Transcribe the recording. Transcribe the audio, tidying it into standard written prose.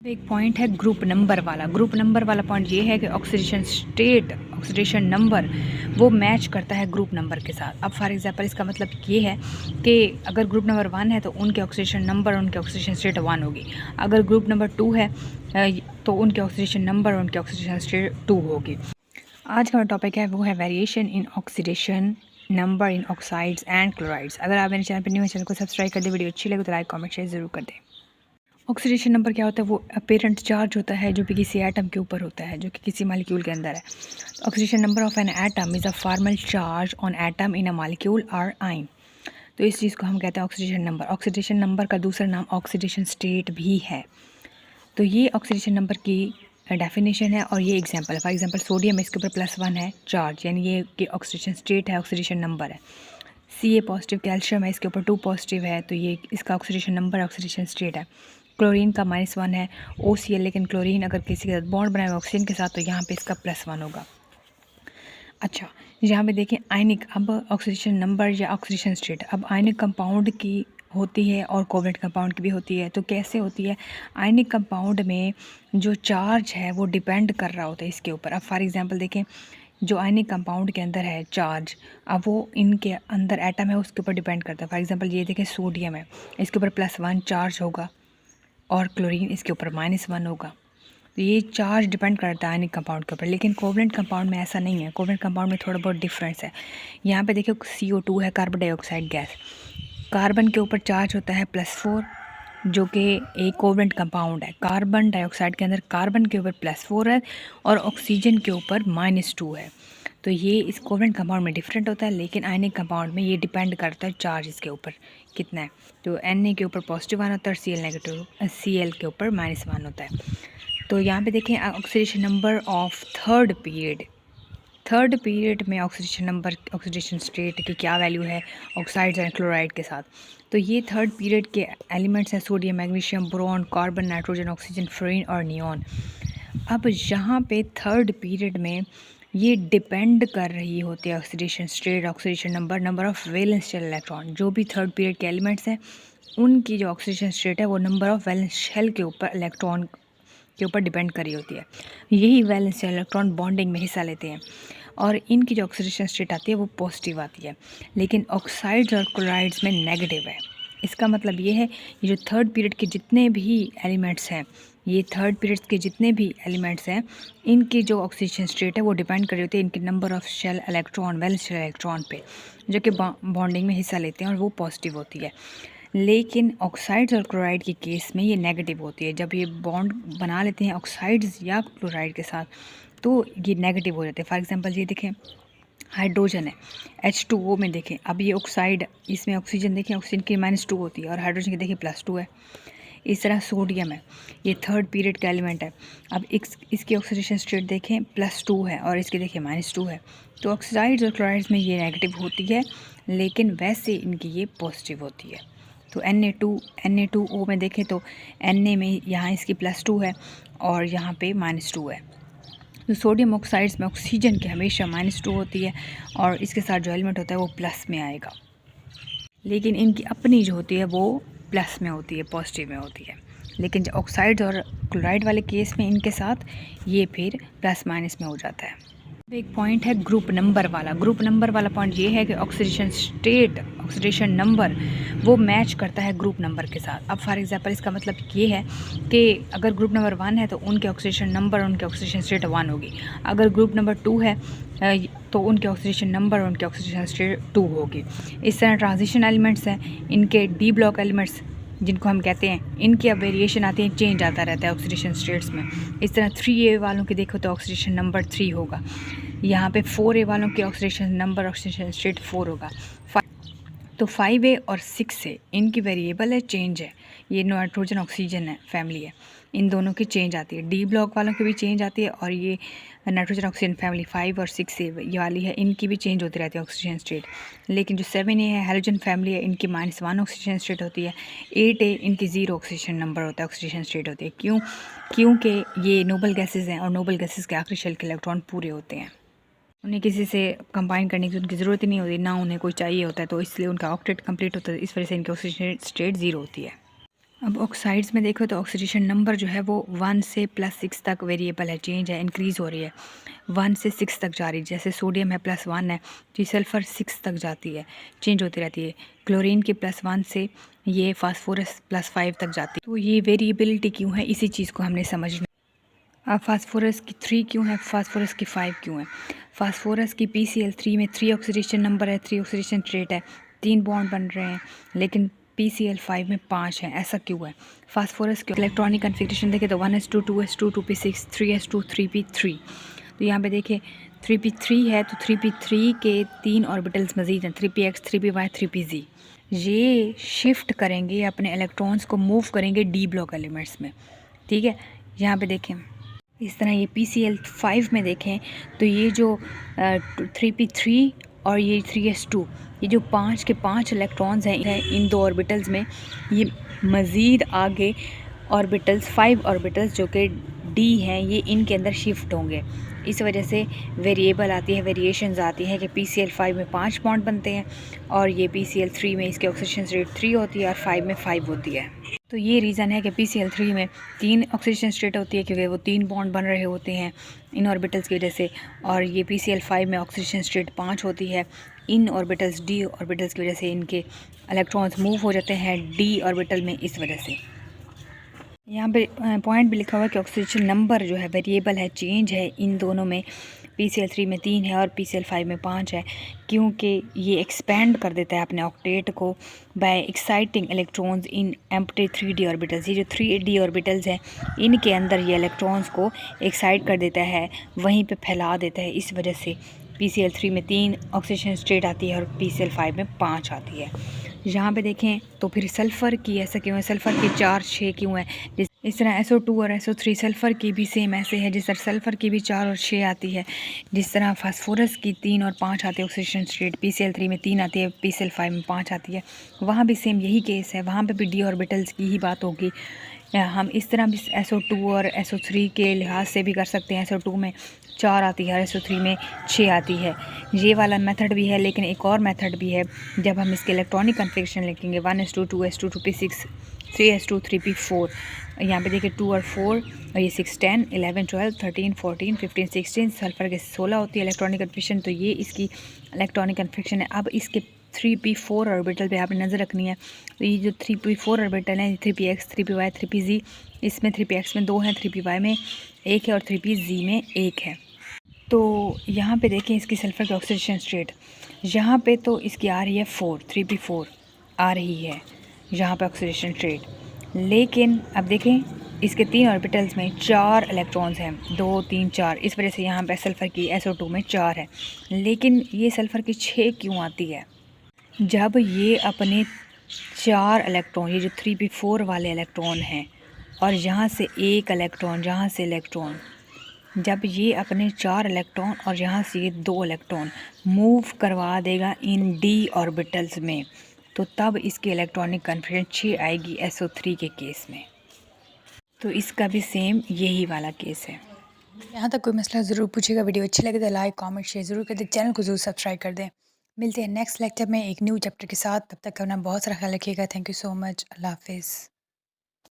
एक पॉइंट है group number वाला। ग्रुप नंबर वाला पॉइंट ये है कि ऑक्सीडेशन स्टेट, ऑक्सीडेशन नंबर वो मैच करता है ग्रुप नंबर के साथ। अब फॉर एग्जांपल इसका मतलब ये है कि अगर ग्रुप नंबर 1 है तो उनके ऑक्सीडेशन नंबर और उनके ऑक्सीडेशन स्टेट 1 होगी। अगर ग्रुप नंबर 2 है तो उनके ऑक्सीडेशन नंबर और उनके ऑक्सीडेशन स्टेट 2 होगी। आज का टॉपिक है वो है variation in oxidation number in oxides and chlorides. अगर आप मेरे चैनल पर न्यू है, चैनल को सब्सक्राइब कर दे। वीडियो अच्छी लगे तो लाइक कमेंट शेयर जरूर कर दें। ऑक्सीडेशन नंबर क्या होता है? वो अपेरेंट चार्ज होता है जो कि किसी एटम के ऊपर होता है, जो कि किसी मालिक्यूल के अंदर है। Oxidation number of an atom is a formal charge on atom in a molecule और आइन। तो इस चीज़ को हम कहते हैं ऑक्सीडेशन नंबर। ऑक्सीडेशन नंबर का दूसरा नाम ऑक्सीडेशन स्टेट भी है। तो ये ऑक्सीडेशन नंबर की डेफिनेशन है और ये एग्जांपल है। फॉर एग्जांपल सोडियम, इसके ऊपर +1 है चार्ज, यानी ये कि ऑक्सीडेशन स्टेट है, ऑक्सीडेशन नंबर है। Ca पॉजिटिव कैल्शियम है, इसके ऊपर 2 पॉजिटिव है, तो ये इसका ऑक्सीडेशन नंबर, ऑक्सीडेशन स्टेट है। क्लोरीन का -1 है, OCl, लेकिन क्लोरीन अगर किसी के साथ बॉन्ड बनाए ऑक्सीजन के साथ तो यहाँ पे इसका +1 होगा। अच्छा, यहाँ पे देखें आयनिक, अब ऑक्सीडेशन नंबर या ऑक्सीडेशन स्टेट, अब आयनिक कंपाउंड की होती है और कोवलेंट कंपाउंड की भी होती है। तो कैसे होती है? आयनिक कंपाउंड में जो चार्ज है वो डिपेंड कर रहा होता है इसके ऊपर। अब फॉर एग्जांपल देखें, जो आयनिक कंपाउंड के अंदर है चार्ज, अब वो इनके अंदर एटम है उसके ऊपर डिपेंड करता है। फॉर एग्जांपल ये देखें सोडियम है, इसके ऊपर +1 चार्ज होगा और क्लोरीन इसके ऊपर -1 होगा। तो ये चार्ज डिपेंड करता है आयनिक कंपाउंड के ऊपर। लेकिन कोवलेंट कंपाउंड में ऐसा नहीं है। कोवलेंट कंपाउंड में थोड़ा बहुत डिफरेंस है। यहाँ पे देखिए CO2 है, कार्बन डाइऑक्साइड गैस। कार्बन के ऊपर चार्ज होता है +4, जो कि एक कोवलेंट कंपाउंड है। कार्बन डाइऑक्साइड के अंदर कार्बन के ऊपर +4 है और ऑक्सीजन के ऊपर -2 है। तो ये इस कोवलेंट कंपाउंड में डिफरेंट होता है, लेकिन आयनिक कंपाउंड में ये डिपेंड करता है चार्ज इसके ऊपर कितना है। तो Na के ऊपर +1 होता है और Cl नेगेटिव, Cl के ऊपर -1 होता है। तो यहाँ पे देखें oxidation number of third period. Third period में ऑक्सीडेशन नंबर, ऑक्सीडेशन स्टेट की क्या वैल्यू है ऑक्साइड्स एंड क्लोराइड के साथ। तो ये थर्ड पीरियड के एलिमेंट्स हैं sodium, magnesium, boron, carbon, nitrogen, oxygen, fluorine और नियॉन। अब यहाँ पे थर्ड पीरियड में ये डिपेंड कर रही होती है oxidation state, oxidation number, number of valence shell electron. जो भी थर्ड पीरियड के एलिमेंट्स हैं उनकी जो ऑक्सीडेशन स्टेट है वो नंबर ऑफ वैलेंस शेल के ऊपर, इलेक्ट्रॉन के ऊपर डिपेंड कर रही होती है। यही वैलेंस शेल इलेक्ट्रॉन बॉन्डिंग में हिस्सा लेते हैं और इनकी जो ऑक्सीडेशन स्टेट आती है वो पॉजिटिव आती है। लेकिन ऑक्साइड्स और क्लोराइड्स में नेगेटिव है। इसका मतलब ये है, ये जो थर्ड पीरियड के जितने भी एलिमेंट्स हैं, ये थर्ड पीरियड्स के जितने भी एलिमेंट्स हैं, इनकी जो ऑक्सीडेशन स्टेट है वो डिपेंड कर रही होती है इनके number of shell electron, valence shell electron पे, जो कि बॉन्डिंग में हिस्सा लेते हैं और वो पॉजिटिव होती है। लेकिन ऑक्साइड्स और क्लोराइड के केस में ये नेगेटिव होती है। जब ये बॉन्ड बना लेते हैं ऑक्साइड्स या क्लोराइड के साथ तो ये नेगेटिव हो जाते हैं। फॉर एग्जांपल ये देखें हाइड्रोजन है, H2O में देखें, अब ये ऑक्साइड, इसमें ऑक्सीजन देखें, ऑक्सीजन की -2 होती है और हाइड्रोजन की देखिए +2 है। इस तरह सोडियम है, ये थर्ड पीरियड का एलिमेंट है। अब इसकी ऑक्सीडेशन स्टेट देखें +2 है और इसकी देखिए -2 है। तो ऑक्साइड्स और क्लोराइड्स में ये नेगेटिव होती है, लेकिन वैसे इनकी ये पॉजिटिव होती है। तो Na2O में देखें तो Na में यहाँ इसकी +2 है और यहाँ पे -2 है। तो सोडियम ऑक्साइड्स में ऑक्सीजन की हमेशा -2 होती है और इसके साथ जो एलिमेंट होता है वो प्लस में आएगा। लेकिन इनकी अपनी जो होती है वो प्लस में होती है, पॉजिटिव में होती है। लेकिन जो ऑक्साइड्स और क्लोराइड वाले केस में इनके साथ ये फिर +- में हो जाता है। एक पॉइंट है ग्रुप नंबर वाला। ग्रुप नंबर वाला पॉइंट ये है कि ऑक्सीडेशन स्टेट, ऑक्सीडेशन नंबर वो मैच करता है ग्रुप नंबर के साथ। अब फॉर एग्जांपल इसका मतलब ये है कि अगर ग्रुप नंबर 1 है तो उनके ऑक्सीडेशन नंबर और उनके ऑक्सीडेशन स्टेट 1 होगी। अगर ग्रुप नंबर 2 है तो उनके ऑक्सीडेशन नंबर और उनके ऑक्सीडेशन स्टेट 2 होगी। इस तरह ट्रांजिशन एलिमेंट्स हैं, इनके डी ब्लॉक एलिमेंट्स जिनको हम कहते हैं, इनकी अब वेरिएशन आती है, चेंज आता रहता है ऑक्सीडेशन स्टेट्स में। इस तरह 3A वालों की देखो तो ऑक्सीडेशन नंबर 3 होगा। यहाँ पे 4A वालों की ऑक्सीडेशन नंबर, ऑक्सीडेशन स्टेट 4 होगा। तो 5A और 6A इनकी वेरिएबल है, चेंज है। ये नाइट्रोजन ऑक्सीजन है, फैमिली है, इन दोनों की चेंज आती है। डी ब्लॉक वालों की भी चेंज आती है और ये नाइट्रोजन ऑक्सीजन फैमिली 5 और 6A ये वाली है, इनकी भी चेंज होती रहती है ऑक्सीजन स्टेट। लेकिन जो 7A है, हैलोजन फैमिली है, इनकी -1 ऑक्सीजन स्टेट होती है। 8A इनकी 0 ऑक्सीजन नंबर होता है, ऑक्सीजन स्टेट होती है। क्योंकि ये नोबल गैसेज हैं और नोबल गैसेज के आखिरी शेल के इलेक्ट्रॉन पूरे होते हैं, उन्हें किसी से कंबाइन करने की उनकी ज़रूरत ही नहीं होती, ना उन्हें कोई चाहिए होता है, तो इसलिए उनका ऑक्टेट कंप्लीट होता है। इस वजह से इनकी ऑक्सीजन स्टेट 0 होती है। अब ऑक्साइड्स में देखो तो ऑक्सीडेशन नंबर जो है वो 1 से +6 तक वेरिएबल है, चेंज है, इंक्रीज़ हो रही है, 1 से 6 तक जा रही है। जैसे सोडियम है +1 है तो ये सल्फ़र 6 तक जाती है, चेंज होती रहती है। क्लोरीन के +1 से ये फास्फोरस +5 तक जाती है। तो ये वेरिएबिलिटी क्यों है, इसी चीज़ को हमने समझना। अब फास्फोरस की 3 क्यों है, फास्फोरस की 5 क्यों है? फास्फोरस की PCl3 में 3 ऑक्सीडेशन नंबर है, 3 ऑक्सीडेशन स्टेट है, 3 बॉन्ड बन रहे हैं, लेकिन PCl5 में 5 है, ऐसा क्यों है? फास्फोरस के इलेक्ट्रॉनिक कन्फिग्रेशन देखें तो 1s2 2s2 2p6 3s2 3p3। तो यहाँ पे देखिए 3p3 है तो 3p3 के 3 ऑर्बिटल्स मज़ीद हैं, 3px 3py 3pz। ये शिफ्ट करेंगे, अपने इलेक्ट्रॉन्स को मूव करेंगे डी ब्लॉक एलिमेंट्स में, ठीक है। यहाँ पे देखें इस तरह ये PCl5 में देखें तो ये जो 3p3 और ये 3s2, ये जो 5 के 5 इलेक्ट्रॉन्स हैं इन दो ऑर्बिटल्स में, ये मज़ीद आगे ऑर्बिटल्स 5 ऑर्बिटल्स जो कि D हैं ये इनके अंदर शिफ्ट होंगे। इस वजह से वेरिएबल आती है, वेरिएशंस आती हैं कि PCl5 में 5 बॉन्ड बनते हैं और ये PCl3 में इसके ऑक्सीडेशन रेट 3 होती है और 5 में 5 होती है। तो ये रीज़न है कि PCl3 में 3 ऑक्सीडेशन स्टेट होती है क्योंकि वो 3 बॉन्ड बन रहे होते हैं इन ऑर्बिटल्स की वजह से, और ये PCl5 में ऑक्सीडेशन स्टेट 5 होती है इन ऑर्बिटल्स D ऑर्बिटल्स की वजह से, इनके इलेक्ट्रॉन्स मूव हो जाते हैं D ऑर्बिटल में इस वजह से। यहाँ पे पॉइंट भी लिखा हुआ है कि ऑक्सीडेशन नंबर जो है वेरिएबल है, चेंज है इन दोनों में। PCl3 में 3 है और PCl5 में 5 है, क्योंकि ये एक्सपेंड कर देता है अपने ऑक्टेट को by exciting electrons in empty 3D orbitals. ये जो 3D ऑर्बिटल्स हैं इनके अंदर ये इलेक्ट्रॉन्स को एक्साइट कर देता है, वहीं पे फैला देता है। इस वजह से PCl3 में 3 ऑक्सीडेशन स्टेट आती है और PCl5 में 5 आती है। यहाँ पे देखें तो फिर सल्फ़र की ऐसा क्यों है, सल्फ़र की 4 6 क्यों है? इस तरह SO2 और SO3 सल्फ़र की भी सेम ऐसे है, जिस तरह सल्फ़र की भी 4 और 6 आती है, जिस तरह फास्फोरस की 3 और 5 आती है ऑक्सीडेशन स्टेट, PCl3 में 3 आती है, PCl5 में 5 आती है। वहाँ भी सेम यही केस है, वहाँ पे भी D ऑर्बिटल्स की ही बात होगी। हम इस तरह भी SO2 और SO3 के लिहाज से भी कर सकते हैं। SO2 में 4 आती है और SO3 में 6 आती है। ये वाला मेथड भी है, लेकिन एक और मेथड भी है जब हम इसके इलेक्ट्रॉनिक कन्फिग्रेशन लिखेंगे 1s2 2s2 2p6 3s2 3p4। यहाँ पे देखिए 2 और 4 और ये 6 10 11 12 13 14 15 16 सल्फर के 16 होती है इलेक्ट्रॉनिक कन्फिग्रेशन। तो ये इसकी इलेक्ट्रॉनिक कन्फिग्रेशन है। अब इसके 3p4 ऑर्बिटल पे आपने नज़र रखनी है। तो ये जो 3p4 ऑर्बिटल है 3px 3py 3pz, इसमें 3px में 2 हैं, 3py में 1 है और 3pz में 1 है। तो यहाँ पे देखें इसकी सल्फ़र की ऑक्सीडेशन स्टेट, यहाँ पे तो इसकी आ रही है 4 3p4 आ रही है यहाँ पे ऑक्सीडेशन स्टेट, लेकिन अब देखें इसके 3 ऑर्बिटल्स में 4 इलेक्ट्रॉन्स हैं, 2 3 4, इस वजह से यहाँ पे सल्फ़र की SO2 में 4 है। लेकिन ये सल्फ़र की 6 क्यों आती है? जब ये अपने 4 इलेक्ट्रॉन, ये जो 3p4 वाले इलेक्ट्रॉन हैं और यहाँ से एक इलेक्ट्रॉन, यहाँ से इलेक्ट्रॉन, जब ये अपने 4 इलेक्ट्रॉन और यहाँ से ये 2 इलेक्ट्रॉन मूव करवा देगा इन D ऑर्बिटल्स में, तो तब इसकी इलेक्ट्रॉनिक कन्फिग्रेशन 6 आएगी SO3 के केस में। तो इसका भी सेम यही वाला केस है। यहाँ तक कोई मसला ज़रूर पूछेगा। वीडियो अच्छी लगे तो लाइक कमेंट शेयर ज़रूर कर दें, चैनल को ज़रूर सब्सक्राइब कर दें। मिलते हैं नेक्स्ट लेक्चर में एक न्यू चैप्टर के साथ, तब तक अपना बहुत सारा ख्याल रखिएगा। Thank you so much. अल्लाह हाफिज़।